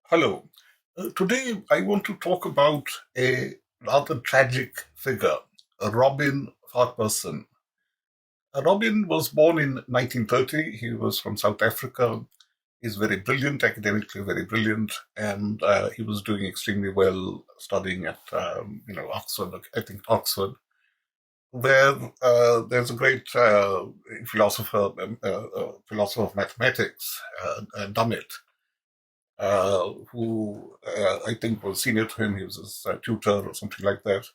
Hello. Today I want to talk about a rather tragic figure, Robin Farquharson. Robin was born in 1930. He was from South Africa. He's very brilliant, academically very brilliant, and he was doing extremely well studying at Oxford. I think Oxford, where there's a great philosopher of mathematics, Dummett, who I think was senior to him. He was his tutor or something like that.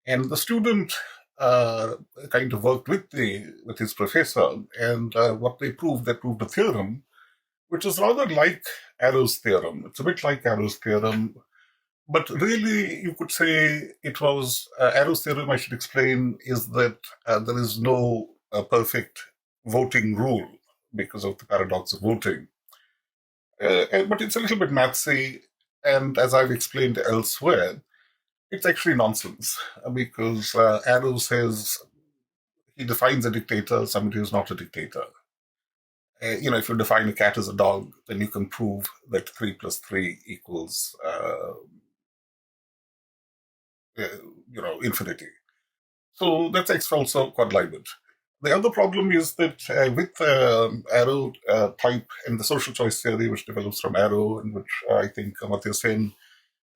And the student uh, kind of worked with his professor, and what they proved a theorem, which is rather like Arrow's theorem. It's a bit like Arrow's theorem, but really you could say it was Arrow's theorem. I should explain is that there is no perfect voting rule because of the paradox of voting. But it's a little bit mathsy, and as I've explained elsewhere, it's actually nonsense because Arrow says he defines a dictator, somebody who's not a dictator. If you define a cat as a dog, then you can prove that 3 plus 3 equals, infinity. So that's also quadlibet. The other problem is that with Arrow type and the social choice theory, which develops from Arrow, and which I think Amartya Sen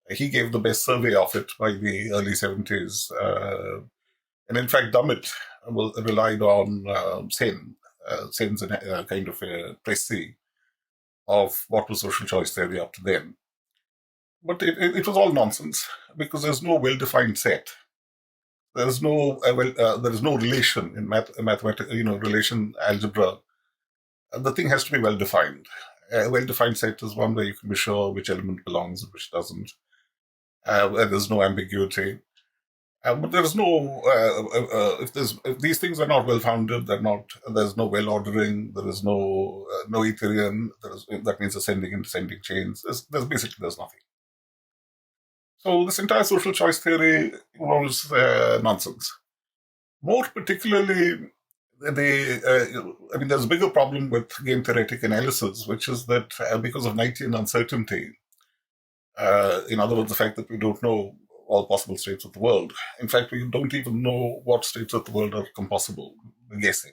he gave the best survey of it by the early 70s. And in fact, Dummett relied on Sen's kind of a précis of what was social choice theory up to then. But it was all nonsense because there's no well-defined set. There is no relation in mathematics, relation algebra. The thing has to be well defined. A well-defined set is one where you can be sure which element belongs and which doesn't. Where there's no ambiguity. But there's no if these things are not well founded, there's no well ordering, there is no Ethereum, that means ascending and descending chains. There's nothing. So this entire social choice theory was nonsense. More particularly, there's a bigger problem with game theoretic analysis, which is that because of Knightian uncertainty, in other words, the fact that we don't know all possible states of the world. In fact, we don't even know what states of the world are compossible. We're guessing.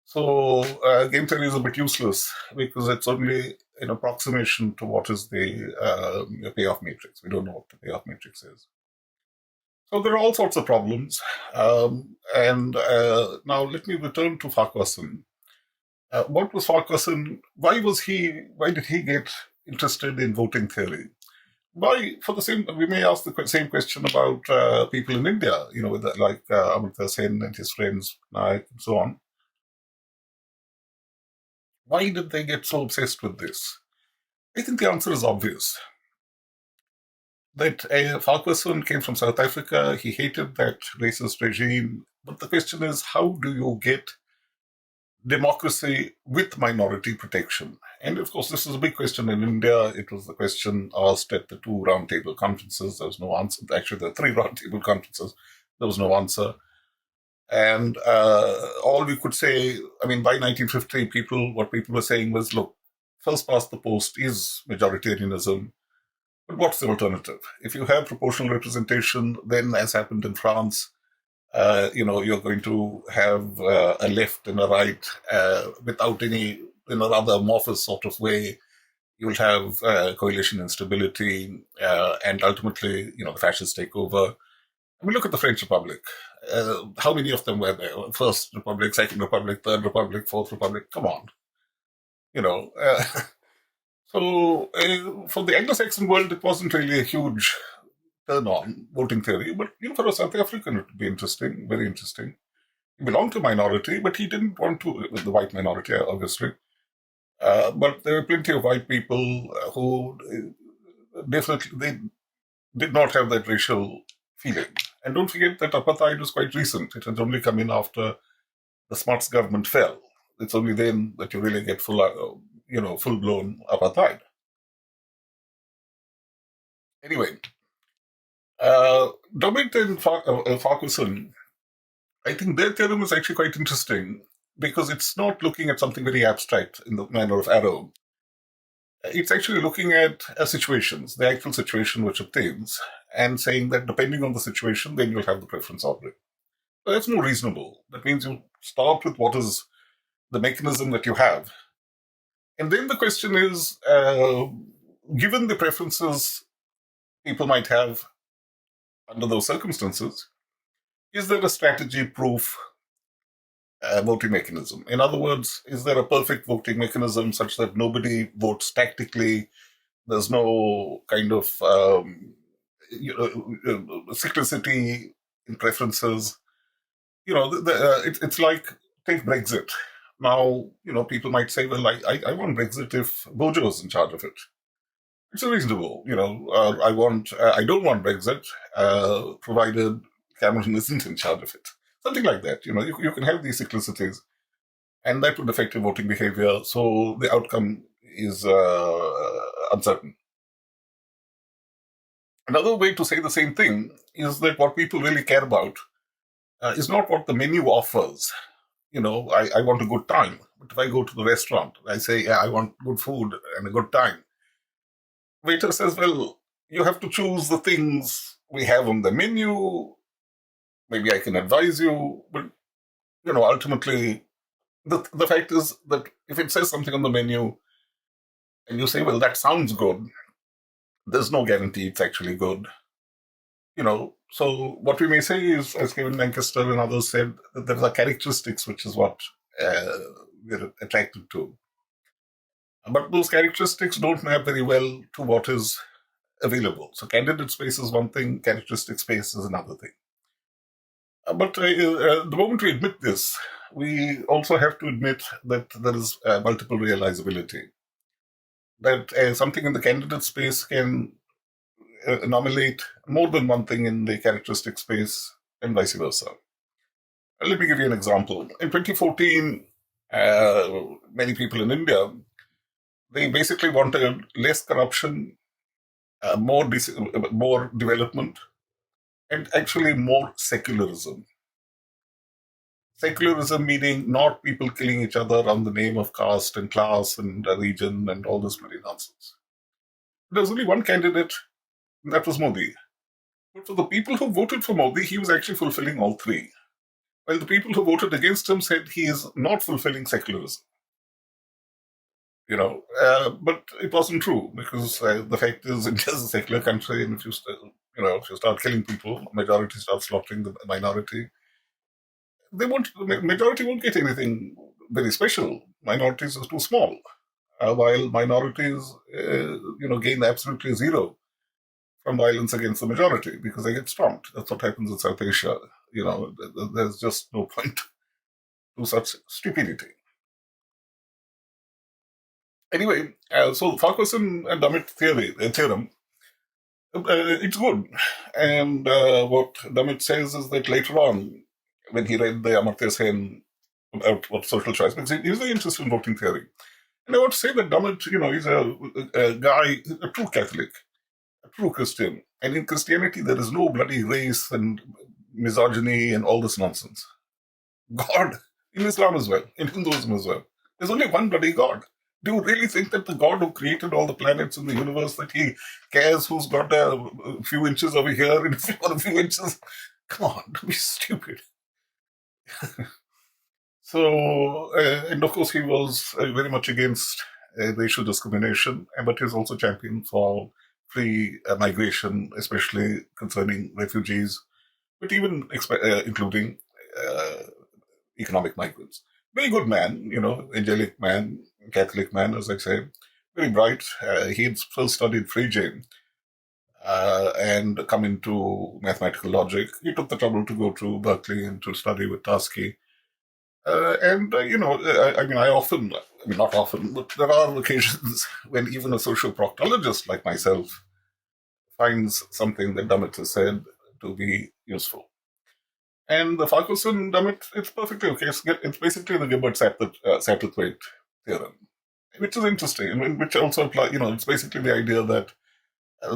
So game theory is a bit useless because it's only an approximation to what is the payoff matrix. We don't know what the payoff matrix is. So there are all sorts of problems. And now let me return to Farquharson. What was Farquharson? Why did he get interested in voting theory? We may ask the same question about people in India, like Amartya Sen and his friends, Naik, and so on. Why did they get so obsessed with this? I think the answer is obvious. That Farquharson came from South Africa, he hated that racist regime, but the question is, how do you get democracy with minority protection? And of course, this is a big question in India. It was the question asked at the two roundtable conferences. There was no answer. Actually, there were three roundtable conferences. There was no answer. And all we could say, by 1950, what people were saying was, look, first past the post is majoritarianism. But what's the alternative? If you have proportional representation, then as happened in France, you're going to have a left and a right without any, in a rather amorphous sort of way. You'll have coalition instability, and ultimately, the fascists take over. Look at the French Republic. How many of them were there? First Republic, Second Republic, Third Republic, Fourth Republic. Come on. You know, so for the Anglo-Saxon world, it wasn't really a huge turn on voting theory, but for a South African, it would be interesting, very interesting. He belonged to a minority, but he didn't want to, the white minority, obviously. But there were plenty of white people who definitely they did not have that racial feeling. And don't forget that apartheid was quite recent. It had only come in after the Smuts government fell. It's only then that you really get full-blown apartheid. Anyway, Dominic and Farquharson, I think their theorem is actually quite interesting because it's not looking at something very abstract in the manner of Arrow. It's actually looking at situations, the actual situation which obtains, and saying that depending on the situation, then you'll have the preference ordering. So that's more reasonable. That means you start with what is the mechanism that you have. And then the question is, given the preferences people might have under those circumstances, is there a strategy proof voting mechanism? In other words, is there a perfect voting mechanism such that nobody votes tactically? There's no kind of cyclicity in preferences. It's like, take Brexit. Now, people might say, well, I want Brexit if Bojo is in charge of it. It's reasonable. I don't want Brexit, provided Cameron isn't in charge of it. Something like that. You can have these cyclicities, and that would affect your voting behavior. So the outcome is uncertain. Another way to say the same thing is that what people really care about is not what the menu offers. I want a good time. But if I go to the restaurant, I say, yeah, I want good food and a good time. Waiter says, well, you have to choose the things we have on the menu. Maybe I can advise you. But, ultimately, the fact is that if it says something on the menu and you say, well, that sounds good, there's no guarantee it's actually good. So what we may say is, as Kevin Lancaster and others said, that there are characteristics which is what we're attracted to. But those characteristics don't map very well to what is available. So candidate space is one thing, characteristic space is another thing. But the moment we admit this, we also have to admit that there is multiple realizability. That something in the candidate space can nominate more than one thing in the characteristic space and vice versa. Let me give you an example. In 2014, many people in India, they basically wanted less corruption, more development, and actually more secularism. Secularism meaning not people killing each other on the name of caste and class and region and all this bloody nonsense. There was only one candidate, and that was Modi. But for the people who voted for Modi, he was actually fulfilling all three. While the people who voted against him said he is not fulfilling secularism. But it wasn't true, because the fact is India is a secular country, and if you start killing people, majority starts slaughtering the minority, majority won't get anything very special. Minorities are too small, while minorities, gain absolutely zero from violence against the majority because they get stomped. That's what happens in South Asia. There's just no point to such stupidity. Anyway, so Farquharson and Dummett theorem, it's good. And what Dummett says is that later on, when he read the Amartya Sen about what social choice, because he was very interested in voting theory. And I want to say that Dummett, he's a guy, a true Catholic, a true Christian. And in Christianity, there is no bloody race and misogyny and all this nonsense. God, in Islam as well, in Hinduism as well, there's only one bloody God. Do you really think that the God who created all the planets in the universe, that he cares who's got a few inches over here and a few inches? Come on, don't be stupid. So, and of course, he was very much against racial discrimination, but he was also champion for free migration, especially concerning refugees, but even including economic migrants. Very good man, angelic man, Catholic man, as I say, very bright. He had first studied Frege and come into mathematical logic. He took the trouble to go to Berkeley and to study with Tarski. Not often, but there are occasions when even a social proctologist like myself finds something that Dummett has said to be useful. And the Farquharson Dummett, it's perfectly okay. It's basically the Gilbert-Satterthwaite theorem, which is interesting, and which also applies, it's basically the idea that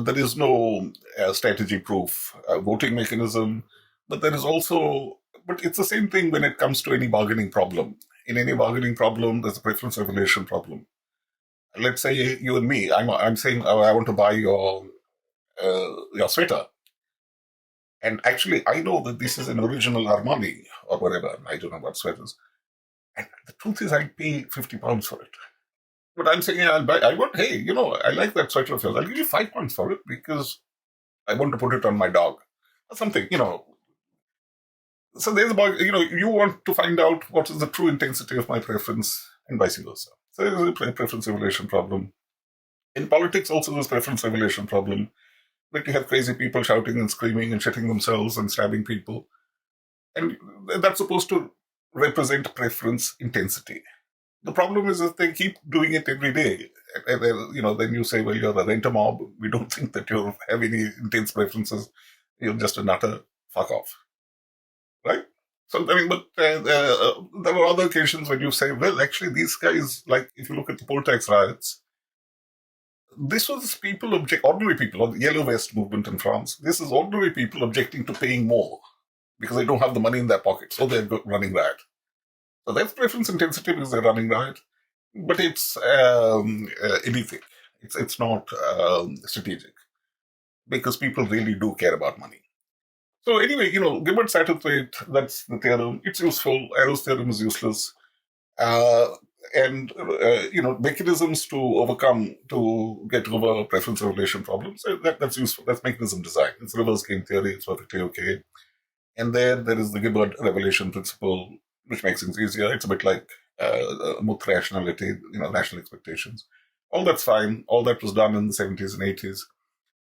there is no strategy-proof voting mechanism, but there is also, but it's the same thing when it comes to any bargaining problem. In any bargaining problem, there's a preference revelation problem. Let's say you and me. I'm saying, oh, I want to buy your sweater, and actually I know that this is an original Armani or whatever. I don't know about sweaters. And the truth is, I'll pay £50 for it. But I'm saying, yeah, I'll buy. I want. Hey, I like that sweater of yours. I'll give you £5 for it because I want to put it on my dog or something. So there's about, you want to find out what is the true intensity of my preference and vice versa. So there's a preference evaluation problem. In politics, also there's preference evaluation problem. Like you have crazy people shouting and screaming and shitting themselves and stabbing people. And that's supposed to represent preference intensity. The problem is that they keep doing it every day. And then you say, well, you're a renter mob. We don't think that you have any intense preferences. You're just a nutter. Fuck off. Right? So, I mean, but there were other occasions when you say, well, actually, these guys, like, if you look at the poll tax riots, this was ordinary people, or the Yellow Vest movement in France. This is ordinary people objecting to paying more because they don't have the money in their pockets, so they're running riot. So that's preference intensity because they're running riot, but it's anything. It's not strategic because people really do care about money. So anyway, Gilbert satisfied, that's the theorem. It's useful. Arrow's theorem is useless. And mechanisms to get over preference relation problems, that's useful. That's mechanism design. It's reverse game theory. It's perfectly okay. And then there is the Gilbert revelation principle, which makes things easier. It's a bit like Muth rationality, rational expectations. All that's fine. All that was done in the 70s and 80s.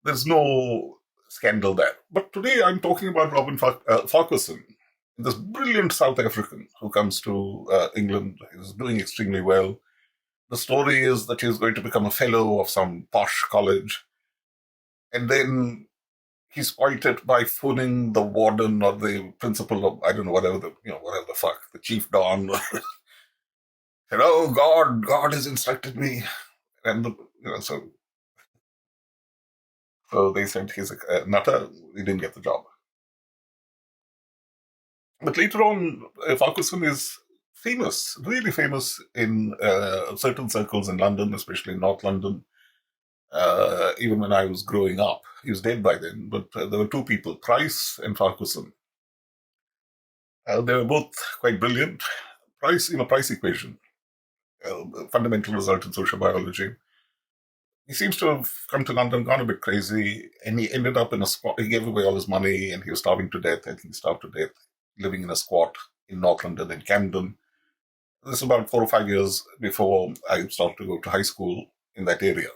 There's no scandal there. But today I'm talking about Robin Farquharson, this brilliant South African who comes to England. He's doing extremely well. The story is that he's going to become a fellow of some posh college. And then he's spoiled by phoning the warden or the principal of, I don't know, whatever the fuck, the chief don. Said, oh, God has instructed me. And, so they said he's a nutter. He didn't get the job. But later on, Farquharson is famous, really famous in certain circles in London, especially in North London. Even when I was growing up, he was dead by then, but there were two people, Price and Farquharson. They were both quite brilliant. Price equation, fundamental result in social biology. He seems to have come to London, gone a bit crazy, and he ended up in a squat. He gave away all his money, and he was starving to death. I think he starved to death, living in a squat in North London, in Camden. This is about 4 or 5 years before I started to go to high school in that area.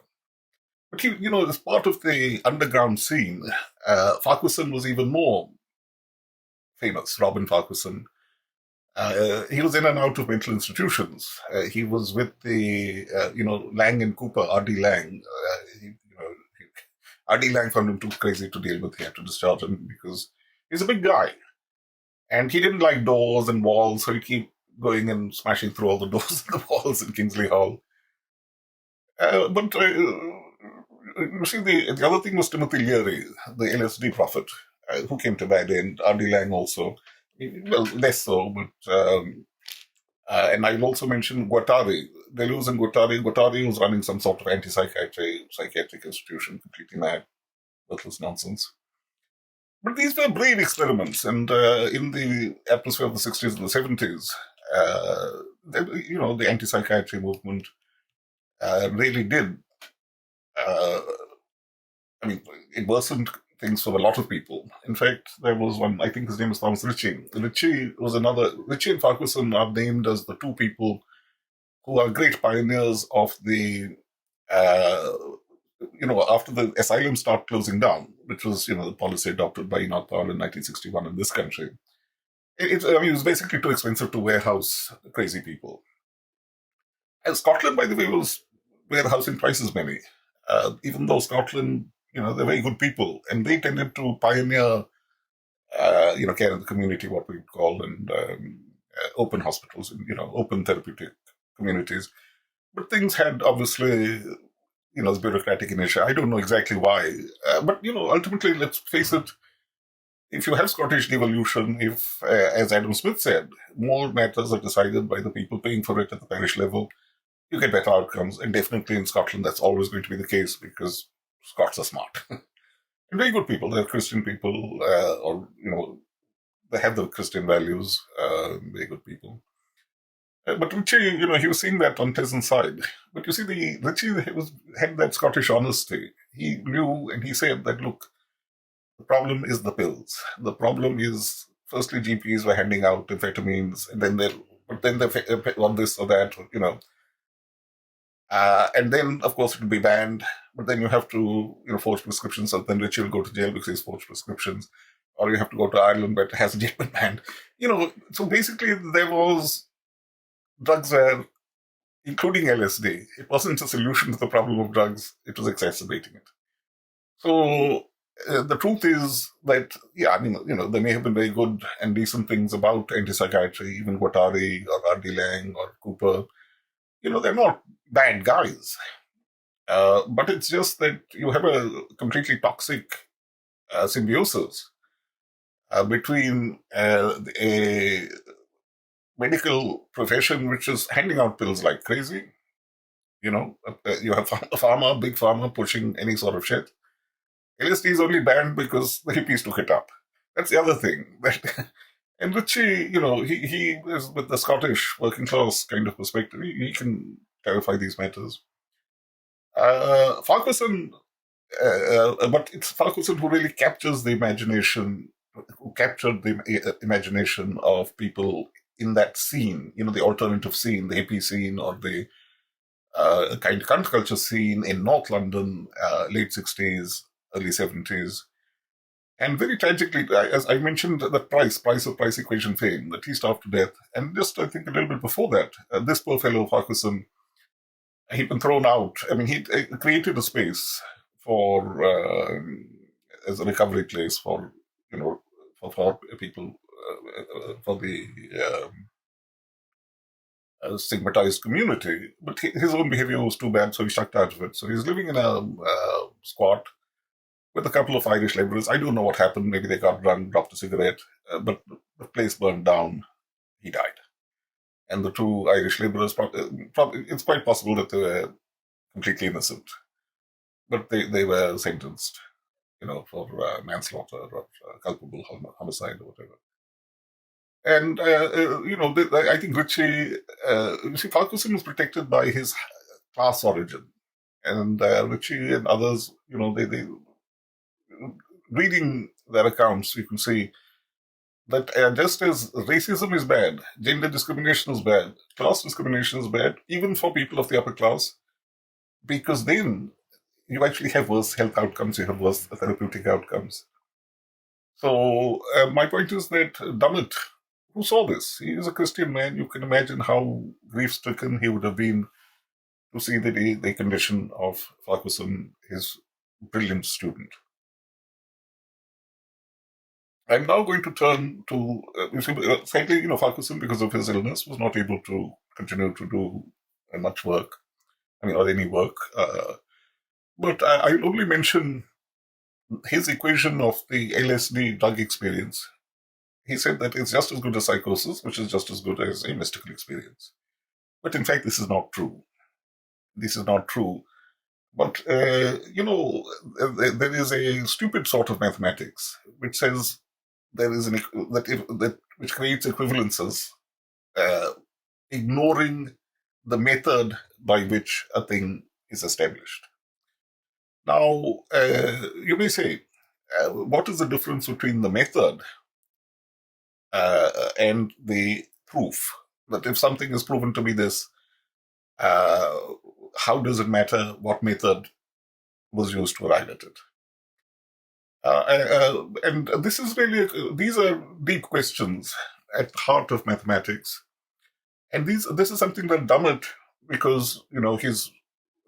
But as part of the underground scene, Farquharson was even more famous, Robin Farquharson. He was in and out of mental institutions. He was with the, Lang and Cooper, R.D. Lang. R.D. Lang found him too crazy to deal with. He had to discharge him because he's a big guy. And he didn't like doors and walls, so he'd keep going and smashing through all the doors and the walls in Kingsley Hall. But you see, the other thing was Timothy Leary, the LSD prophet, who came to bad end. R.D. Lang also. Well, less so, but... and I'll also mention Guattari. Deleuze and Guattari. Guattari was running some sort of psychiatric institution, completely mad, worthless nonsense. But these were brave experiments, and in the atmosphere of the 60s and the 70s, the anti-psychiatry movement really did. It worsened things for a lot of people. In fact, there was one, I think his name is Thomas Ritchie. Ritchie and Farquharson are named as the two people who are great pioneers of the, after the asylums start closing down, which was, the policy adopted by Enoch Powell in 1961 in this country. It was basically too expensive to warehouse crazy people. And Scotland, by the way, was warehousing twice as many. Even though Scotland, they're very good people, and they tended to pioneer, care in the community, what we would call, and open hospitals, and, open therapeutic communities. But things had obviously, this bureaucratic inertia. I don't know exactly why. But, ultimately, let's face it, if you have Scottish devolution, if, as Adam Smith said, more matters are decided by the people paying for it at the parish level, you get better outcomes. And definitely in Scotland, that's always going to be the case because Scots are smart. And very good people. They're Christian people, or, they have the Christian values, very good people. But Ritchie, he was seeing that unpleasant side. But you see, Ritchie had that Scottish honesty. He knew and he said that, look, the problem is the pills. The problem is, firstly, GPs were handing out amphetamines, and they want this or that, and then, of course, it will be banned. But then you have to, forge prescriptions, and then Richie will go to jail because he's forged prescriptions. Or you have to go to Ireland, but it hasn't yet been banned. So basically, there was drugs were, including LSD. It wasn't a solution to the problem of drugs; it was exacerbating it. So the truth is that, yeah, there may have been very good and decent things about anti-psychiatry, even Guattari or R.D. Laing or Cooper. They're not bad guys. But it's just that you have a completely toxic symbiosis between a medical profession which is handing out pills like crazy. You have big pharma pushing any sort of shit. LSD is only banned because the hippies took it up. That's the other thing. And Ritchie, he is with the Scottish working class kind of perspective. He can clarify these matters. Farquharson, but it's Farquharson who really captures the imagination, who captured the imagination of people in that scene, the alternative scene, the hippie scene, or the kind of counterculture scene in North London, late 60s, early 70s. And very tragically, as I mentioned, the price equation fame, that he starved to death. And just, I think, a little bit before that, this poor fellow, Farquharson, he'd been thrown out. He created a space for, as a recovery place for, for people, for the stigmatized community. But his own behavior was too bad, so he shucked out of it. So he's living in a squat with a couple of Irish labourers. I don't know what happened. Maybe they got drunk, dropped a cigarette, but the place burned down. He died. And the two Irish labourers, probably, it's quite possible that they were completely innocent. But they were sentenced, for manslaughter or culpable homicide or whatever. And, I think Ritchie, Farquharson was protected by his class origin. And Ritchie and others, they reading their accounts, you can see that just as racism is bad, gender discrimination is bad, class discrimination is bad, even for people of the upper class, because then you actually have worse health outcomes, you have worse therapeutic outcomes. So my point is that Dummett, who saw this, he is a Christian man. You can imagine how grief-stricken he would have been to see the condition of Farquharson, his brilliant student. I'm now going to turn to, sadly, Farquharson, because of his illness, was not able to continue to do much work, or any work. But I'll only mention his equation of the LSD drug experience. He said that it's just as good as psychosis, which is just as good as a mystical experience. But in fact, this is not true. This is not true. But, there is a stupid sort of mathematics which says there is which creates equivalences, ignoring the method by which a thing is established. Now, you may say, what is the difference between the method and the proof? That if something is proven to be this, how does it matter what method was used to arrive at it? And this is really, these are deep questions at the heart of mathematics. And this is something that Dummett, because, his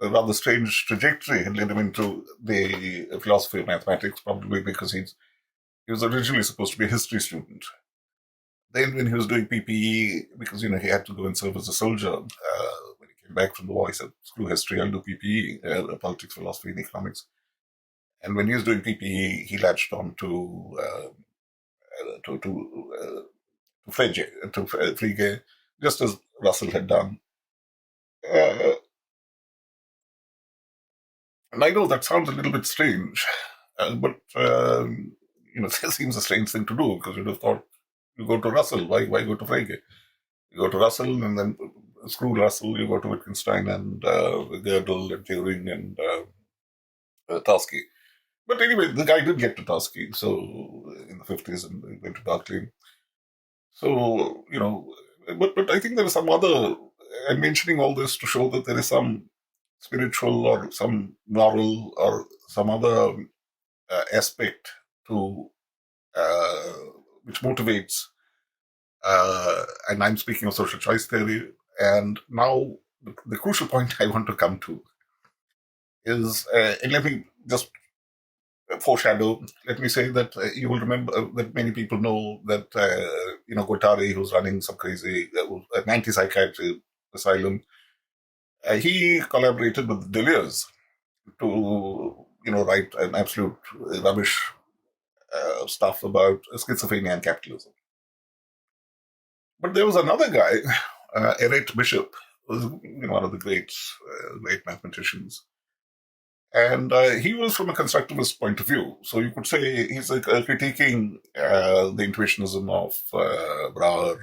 rather strange trajectory had led him into the philosophy of mathematics, probably because he was originally supposed to be a history student. Then when he was doing PPE, because, he had to go and serve as a soldier, when he came back from the war, he said, screw history, I'll do PPE, politics, philosophy, and economics. And when he was doing PPE, he latched on to Frege, just as Russell had done. Uh, and I know that sounds a little bit strange, but it seems a strange thing to do because you'd have thought you go to Russell. Why go to Frege? You go to Russell and then screw Russell. You go to Wittgenstein and Gödel and Turing and Tarski. But anyway, the guy did get to Tarski, so in the 50s and he went to Berkeley. So, but I think there is some other, I'm mentioning all this to show that there is some spiritual or some moral or some other aspect to uh, which motivates, and I'm speaking of social choice theory. And now the crucial point I want to come to is, and let me just foreshadow. Let me say that you will remember that many people know that Guattari, who's running some crazy an anti-psychiatry asylum, he collaborated with Deleuze to write an absolute rubbish stuff about schizophrenia and capitalism. But there was another guy, Erich Bishop, who was one of the great mathematicians. And he was from a constructivist point of view. So you could say he's critiquing the intuitionism of Brouwer.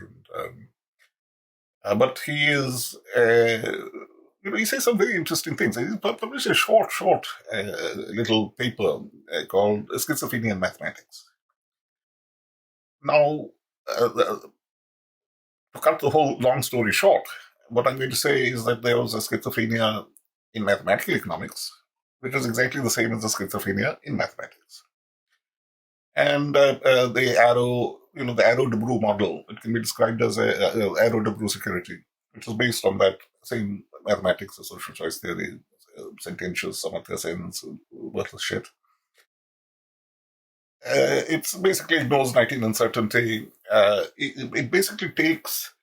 But he is, he says some very interesting things. He published a short little paper called Schizophrenia and Mathematics. Now, to cut the whole long story short, what I'm going to say is that there was a schizophrenia in mathematical economics, which is exactly the same as the schizophrenia in mathematics. And the Arrow-Debreu model, it can be described as a Arrow-Debreu security, which is based on that same mathematics, the social choice theory, sententious, Samatya sense, worthless shit. It's basically ignores 19 uncertainty. It basically takes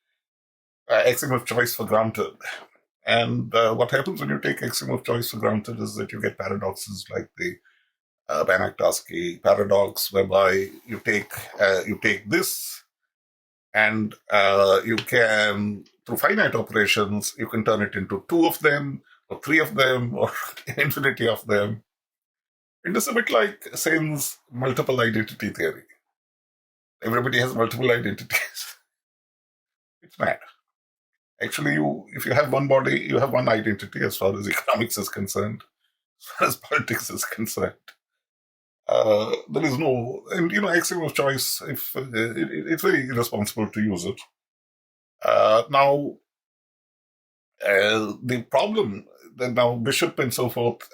axiom of choice for granted. And what happens when you take axiom of choice for granted is that you get paradoxes like the Banach-Tarski paradox, whereby you take this and you can, through finite operations, you can turn it into two of them or three of them or an infinity of them. It is a bit like Sen's multiple identity theory. Everybody has multiple identities. It's mad. Actually, if you have one body, you have one identity as far as economics is concerned, as far as politics is concerned. There is no, and axiom of choice. If it's very irresponsible to use it. Now, the problem that now Bishop and so forth,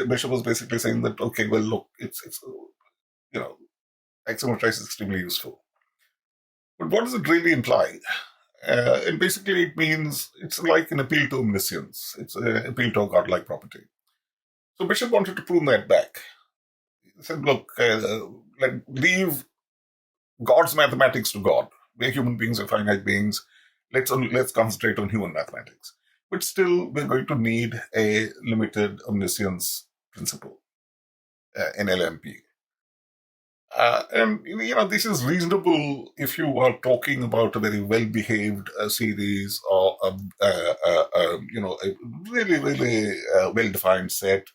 Bishop was basically saying that okay, well, look, it's axiom of choice is extremely useful, but what does it really imply? And basically, it means it's like an appeal to omniscience. It's an appeal to a godlike property. So Bishop wanted to prune that back. He said, look, leave God's mathematics to God. We're human beings, we're finite beings. Let's concentrate on human mathematics. But still, we're going to need a limited omniscience principle, an LMP. And this is reasonable if you are talking about a very well-behaved series or a really really well-defined set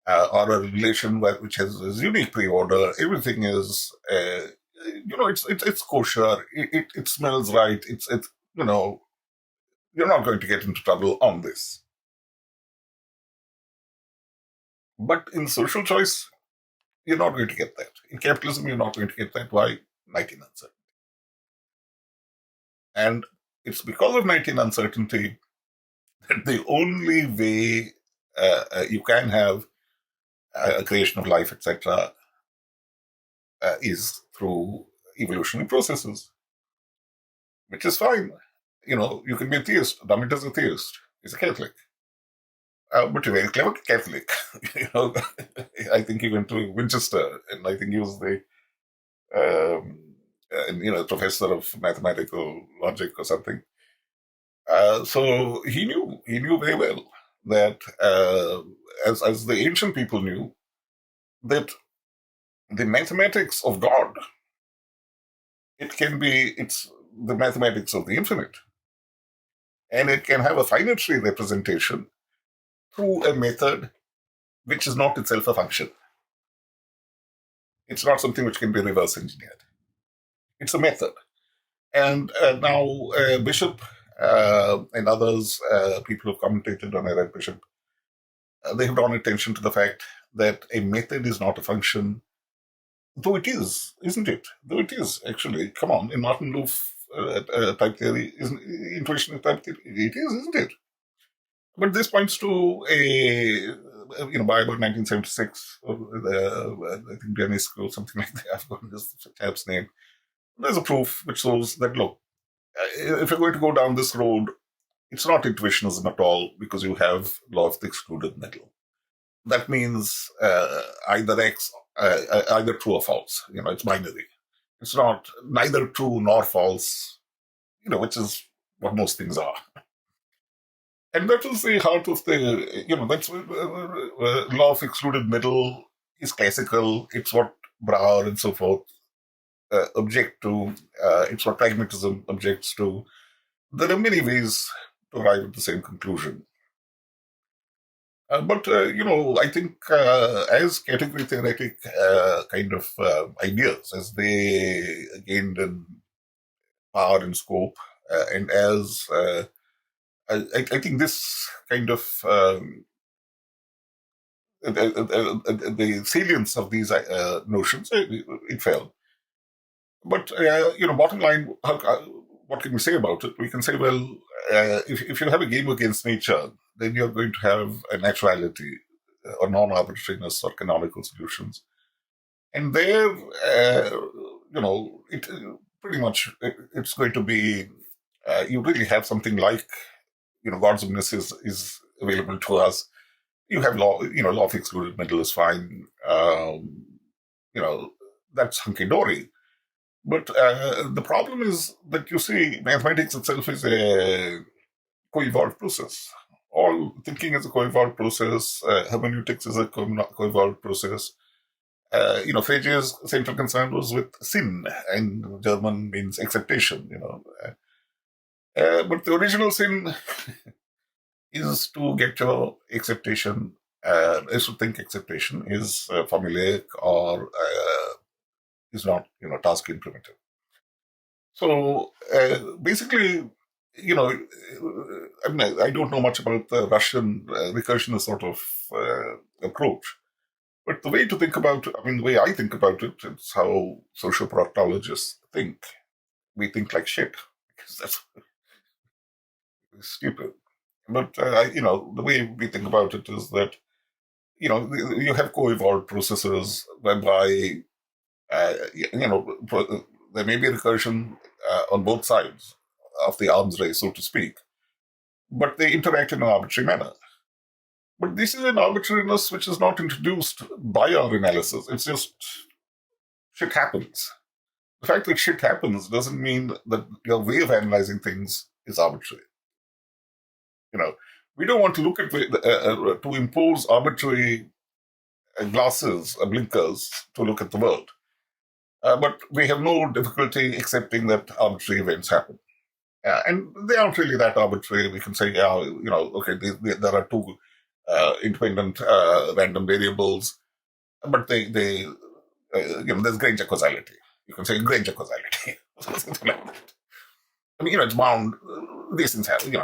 or a relation which has a unique pre-order. Everything is it's kosher. It smells right. It's you're not going to get into trouble on this. But in social choice, you're not going to get that. In capitalism, you're not going to get that. Why? 19 uncertainty. And it's because of 19 uncertainty that the only way you can have a creation of life, etc., is through evolutionary processes, which is fine. You can be a theist. Damit is a theist. He's a Catholic. But a very clever Catholic. I think he went to Winchester, and I think he was the professor of mathematical logic or something. So he knew very well that as the ancient people knew that the mathematics of God, it's the mathematics of the infinite. And it can have a finitary representation through a method which is not itself a function. It's not something which can be reverse engineered. It's a method. And now Bishop and others, people who've commentated on Eric Bishop, they have drawn attention to the fact that a method is not a function, though it is, isn't it? Though it is, actually. Come on, in Martin Loof type theory, intuition type theory, it is, isn't it? But this points to by about 1976, I think Dionisco, something like that, I've forgotten this chap's name. There's a proof which shows that, look, if you're going to go down this road, it's not intuitionism at all, because you have law of the excluded middle. That means either true or false. It's binary. It's not neither true nor false, which is what most things are. And that is the heart of that's law of excluded middle is classical. It's what Brouwer and so forth object to. It's what pragmatism objects to. There are many ways to arrive at the same conclusion. But I think as category theoretic kind of ideas, as they gained in power and scope, and as I think this kind of the salience of these notions, it fell. But bottom line, what can we say about it? We can say, well, if you have a game against nature, then you're going to have a naturality or non-arbitrariness or canonical solutions. And there, it pretty much it's going to be you really have something like God's goodness is available to us. You have law of excluded middle is fine. That's hunky dory. But the problem is that you see, mathematics itself is a co-evolved process. All thinking is a co-evolved process. Hermeneutics is a co-evolved process. Frege's central concern was with sin, and German means acceptation. But the original sin is to get your acceptation. Is to think acceptation is formulaic or is not task primitive. So basically, I don't know much about the Russian recursionist sort of approach. But the way to think about it, the way I think about it, it's how social proctologists think. We think like shit, because that's stupid. But, the way we think about it is that, you have co-evolved processes whereby, there may be recursion on both sides of the arms race, so to speak, but they interact in an arbitrary manner. But this is an arbitrariness which is not introduced by our analysis. It's just shit happens. The fact that shit happens doesn't mean that your way of analyzing things is arbitrary. We don't want to look at to impose arbitrary glasses, blinkers to look at the world. But we have no difficulty accepting that arbitrary events happen. And they aren't really that arbitrary. We can say, okay, there are two independent random variables, but there's Granger causality. You can say Granger causality. Something like that. It's bound. These things happen,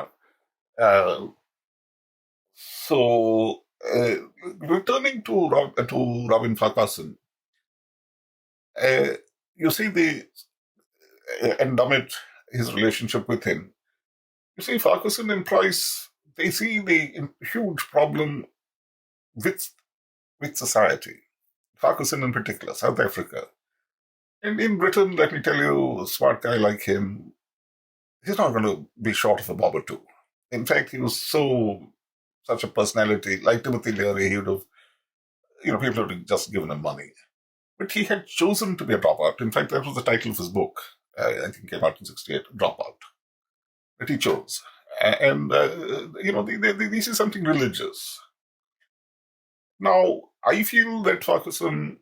So, returning to Robin Farquharson, you see and Dummett, his relationship with him. You see, Farquharson and Price, they see the huge problem with society. Farquharson in particular, South Africa. And in Britain, let me tell you, a smart guy like him, he's not going to be short of a bob or two. In fact, he was such a personality, like Timothy Leary, he would have, people would have just given him money. But he had chosen to be a dropout. In fact, that was the title of his book. I think it came out in 1968, Dropout. That he chose. And, this is something religious. Now, I feel that Farquharson,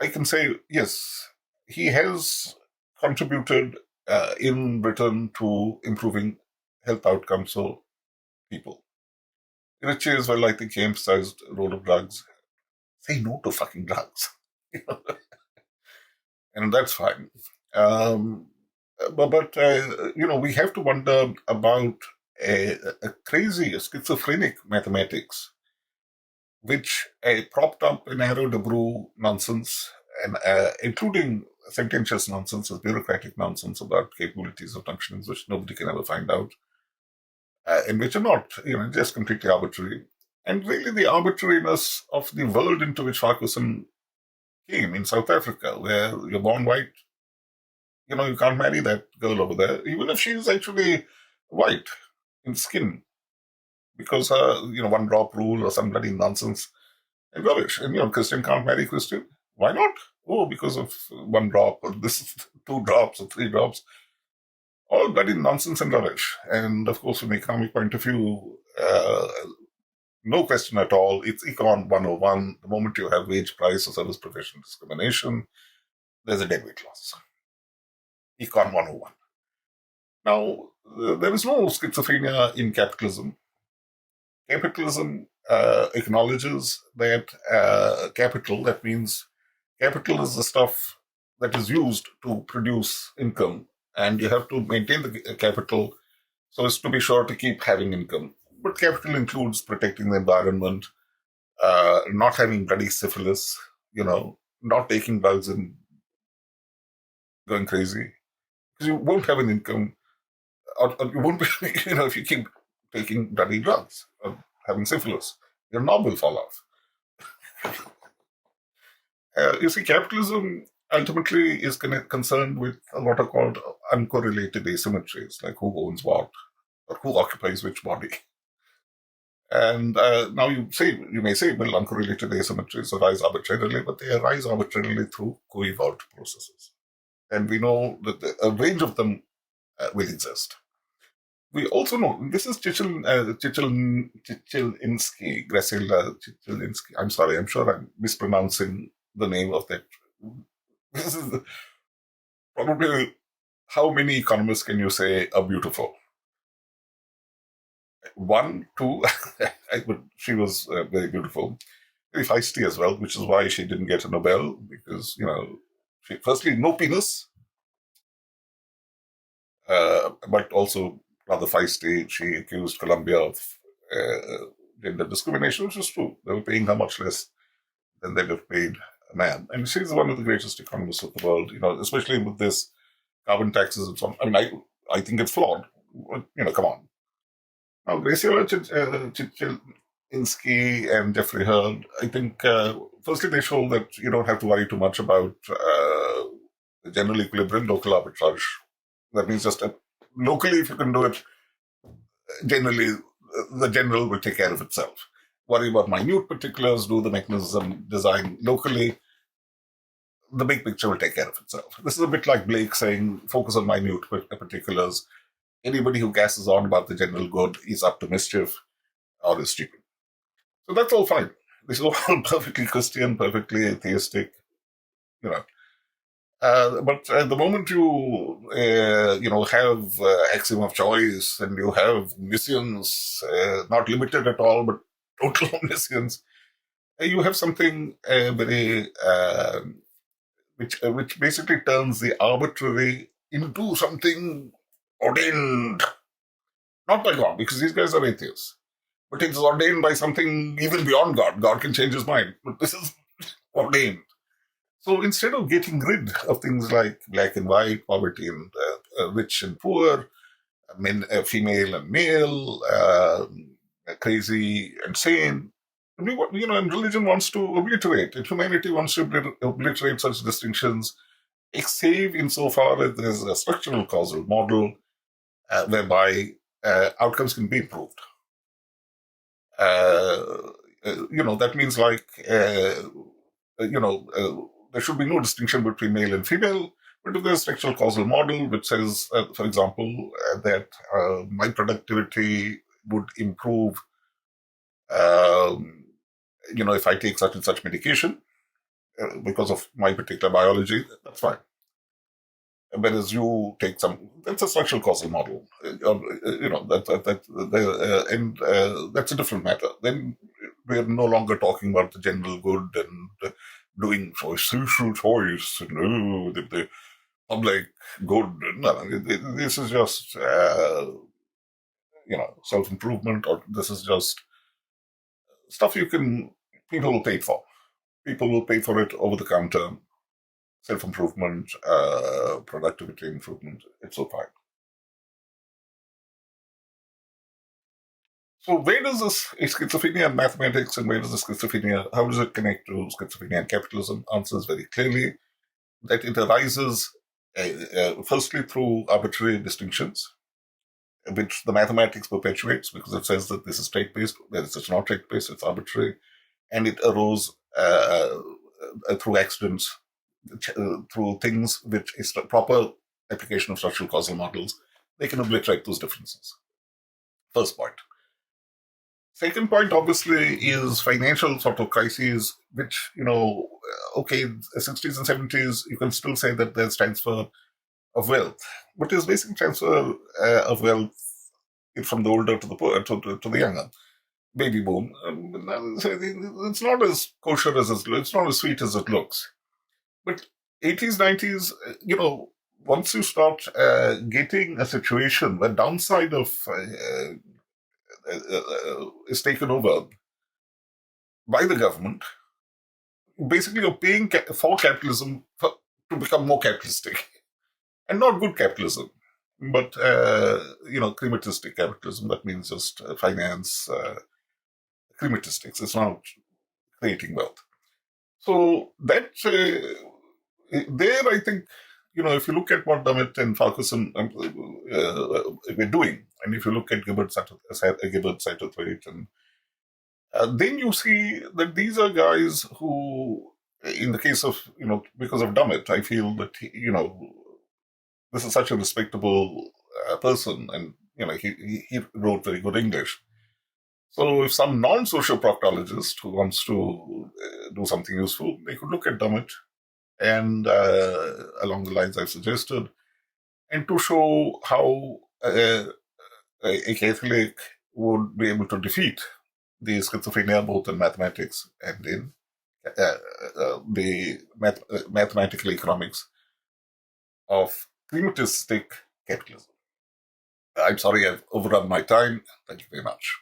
I can say, yes, he has contributed in Britain to improving health outcomes for people. Riches, well, I think he emphasized role of drugs. Say no to fucking drugs. And that's fine. Um, but we have to wonder about a crazy schizophrenic mathematics, which propped up an Arrow de Brew nonsense, and including sententious nonsense, bureaucratic nonsense about capabilities of functionings, which nobody can ever find out, and which are not, just completely arbitrary. And really, the arbitrariness of the world into which Farquharson came in South Africa, where you're born white, you can't marry that girl over there, even if she's actually white in skin, because one drop rule or some bloody nonsense and rubbish. And Christian can't marry Christian. Why not? Oh, because of one drop or this 2 drops or 3 drops. All bloody nonsense and rubbish. And of course, from an economic point of view, no question at all. It's Econ 101. The moment you have wage, price, or service profession discrimination, there's a deadweight clause. Econ 101. Now, there is no schizophrenia in capitalism. Capitalism acknowledges that capital, that means capital is the stuff that is used to produce income, and you have to maintain the capital so as to be sure to keep having income. But capital includes protecting the environment, not having bloody syphilis, not taking drugs and going crazy. Because you won't have an income, or you won't be, if you keep taking bloody drugs or having syphilis, your knob will fall off. You see, capitalism ultimately is concerned with what are called uncorrelated asymmetries, like who owns what or who occupies which body. And now you may say, well, uncorrelated asymmetries arise arbitrarily, but they arise arbitrarily through co-evolved processes. And we know that a range of them will exist. We also know, this is Chichilinsky, Graciela Chichilinsky. I'm sorry, I'm sure I'm mispronouncing the name of that. This is probably, how many economists can you say are beautiful? One, two, she was very beautiful, very feisty as well, which is why she didn't get a Nobel, because, she, firstly, no penis, but also rather feisty. She accused Columbia of gender discrimination, which is true. They were paying her much less than they'd have paid a man. And she's one of the greatest economists of the world, especially with this carbon taxes and so on. I mean, I think it's flawed. Come on. Now, Graciela Chichilinsky and Jeffrey Hurd, I think, firstly, they show that you don't have to worry too much about the general equilibrium, local arbitrage. That means just locally, if you can do it, generally, the general will take care of itself. Worry about minute particulars, do the mechanism design locally, the big picture will take care of itself. This is a bit like Blake saying, focus on minute particulars. Anybody who gasses on about the general good is up to mischief or is stupid. So that's all fine. This is all perfectly Christian, perfectly atheistic, but the moment you, have axiom of choice and you have omniscience, not limited at all, but total omniscience, you have something very, which basically turns the arbitrary into something ordained, not by God, because these guys are atheists, but it's ordained by something even beyond God. God can change his mind, but this is ordained. So instead of getting rid of things like black and white, poverty and rich and poor, men, female and male, crazy and sane, and religion wants to obliterate, and humanity wants to obliterate such distinctions, save insofar as there's a structural causal model whereby outcomes can be improved. That means there should be no distinction between male and female, but if there's a structural causal model which says, for example, that my productivity would improve, if I take such and such medication because of my particular biology, that's fine. Whereas you take that's a structural causal model, that's a different matter. Then we're no longer talking about the general good and doing for social choice and the public good. No, this is just self improvement, or this is just stuff people will pay for. People will pay for it over the counter. Self improvement, productivity improvement. It's all fine. So where does this schizophrenia and mathematics, and where does the schizophrenia, how does it connect to schizophrenia and capitalism? Answers very clearly that it arises firstly through arbitrary distinctions, which the mathematics perpetuates because it says that this is state-based, whereas it's not state-based, it's arbitrary, and it arose through accidents, through things which is the proper application of structural causal models. They can obliterate those differences. First point. Second point, obviously, is financial sort of crises, which, okay, 60s and 70s, you can still say that there's transfer of wealth, but there's basic transfer of wealth from the older to the poor, to the younger. Baby boom. It's not as kosher it's not as sweet as it looks. But 80s, 90s, once you start getting a situation where downside of is taken over by the government, basically you're paying for capitalism to become more capitalistic. And not good capitalism, but, crematistic capitalism. That means just finance, crematistics. It's not creating wealth. So that, there I think, if you look at what Damit and Farquharson were doing, and if you look at Gibbard, Satterthwaite, and then you see that these are guys who, in the case of, because of Dummett, I feel that, this is such a respectable person, and, he wrote very good English. So if some non-social proctologist who wants to do something useful, they could look at Dummett and along the lines I've suggested, and to show how a Catholic would be able to defeat the schizophrenia both in mathematics and in the mathematical economics of crematistic capitalism. I'm sorry I've overrun my time. Thank you very much.